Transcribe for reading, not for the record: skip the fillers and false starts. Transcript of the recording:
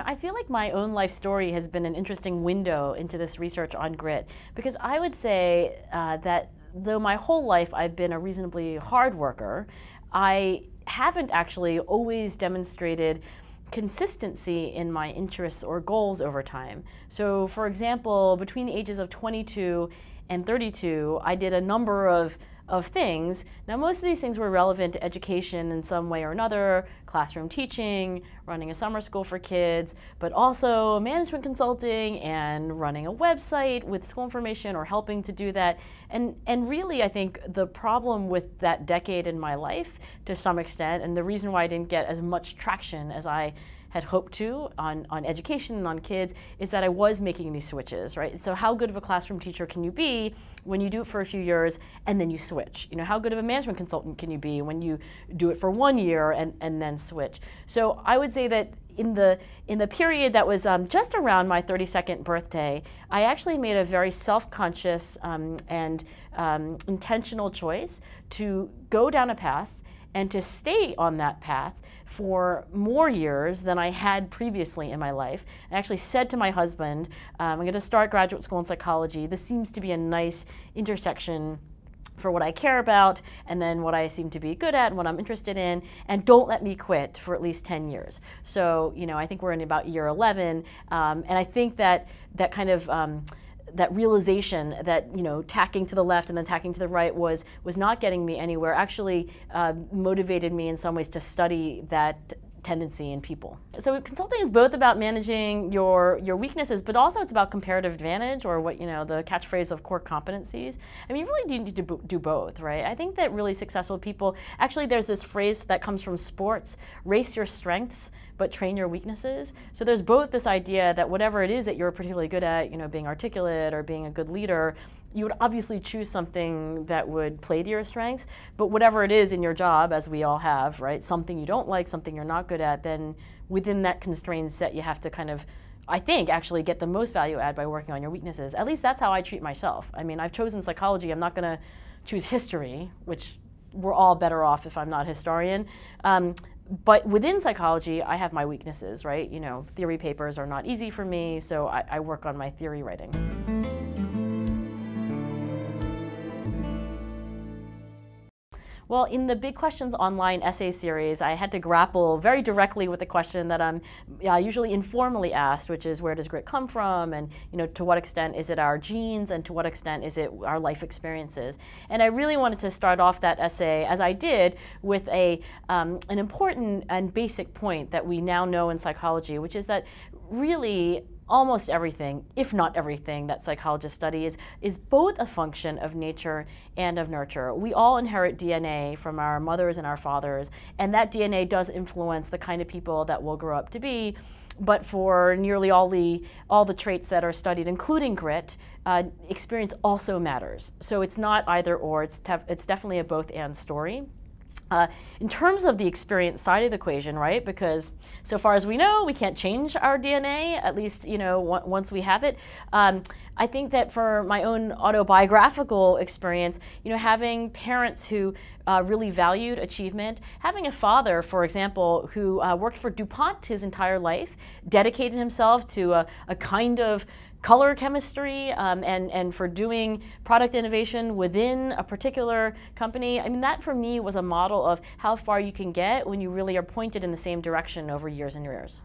I feel like my own life story has been an interesting window into this research on grit, because I would say that though my whole life I've been a reasonably hard worker, I haven't actually always demonstrated consistency in my interests or goals over time. So for example, between the ages of 22 and 32, I did a number of things. Now most of these things were relevant to education in some way or another, classroom teaching, running a summer school for kids, but also management consulting and running a website with school information or helping to do that. And really I think the problem with that decade in my life to some extent, and the reason why I didn't get as much traction as I had hoped to on education and on kids, is that I was making these switches, right? So how good of a classroom teacher can you be when you do it for a few years and then you switch? How good of a management consultant can you be when you do it for 1 year and then switch? So I would say that in the period that was just around my 32nd birthday, I actually made a very self-conscious and intentional choice to go down a path and to stay on that path for more years than I had previously in my life. I actually said to my husband, I'm going to start graduate school in psychology. This seems to be a nice intersection for what I care about and then what I seem to be good at and what I'm interested in, and don't let me quit for at least 10 years. So, I think we're in about year 11, and I think that kind of that realization that tacking to the left and then tacking to the right was not getting me anywhere actually motivated me in some ways to study that tendency in people. So consulting is both about managing your weaknesses, but also it's about comparative advantage, or what the catchphrase of core competencies. I mean, you really need to do both, right? I think that really successful people, actually there's this phrase that comes from sports, race your strengths, but train your weaknesses. So there's both this idea that whatever it is that you're particularly good at, being articulate or being a good leader, you would obviously choose something that would play to your strengths, but whatever it is in your job, as we all have, right, something you don't like, something you're not good at, then within that constrained set you have to kind of, I think, actually get the most value add by working on your weaknesses. At least that's how I treat myself. I mean, I've chosen psychology. I'm not going to choose history, which we're all better off if I'm not a historian. But within psychology, I have my weaknesses, right? Theory papers are not easy for me, so I work on my theory writing. Well, in the Big Questions Online essay series, I had to grapple very directly with the question that I'm usually informally asked, which is, where does grit come from? And to what extent is it our genes, and to what extent is it our life experiences? And I really wanted to start off that essay, as I did, with an important and basic point that we now know in psychology, which is that really almost everything, if not everything, that psychologists study is both a function of nature and of nurture. We all inherit DNA from our mothers and our fathers, and that DNA does influence the kind of people that we'll grow up to be. But for nearly all the traits that are studied, including grit, experience also matters. So it's not either or, it's definitely a both and story. In terms of the experience side of the equation, right, because so far as we know, we can't change our DNA, at least once we have it. I think that for my own autobiographical experience, having parents who really valued achievement, having a father, for example, who worked for DuPont his entire life, dedicated himself to a kind of color chemistry and for doing product innovation within a particular company. I mean, that for me was a model of how far you can get when you really are pointed in the same direction over years and years.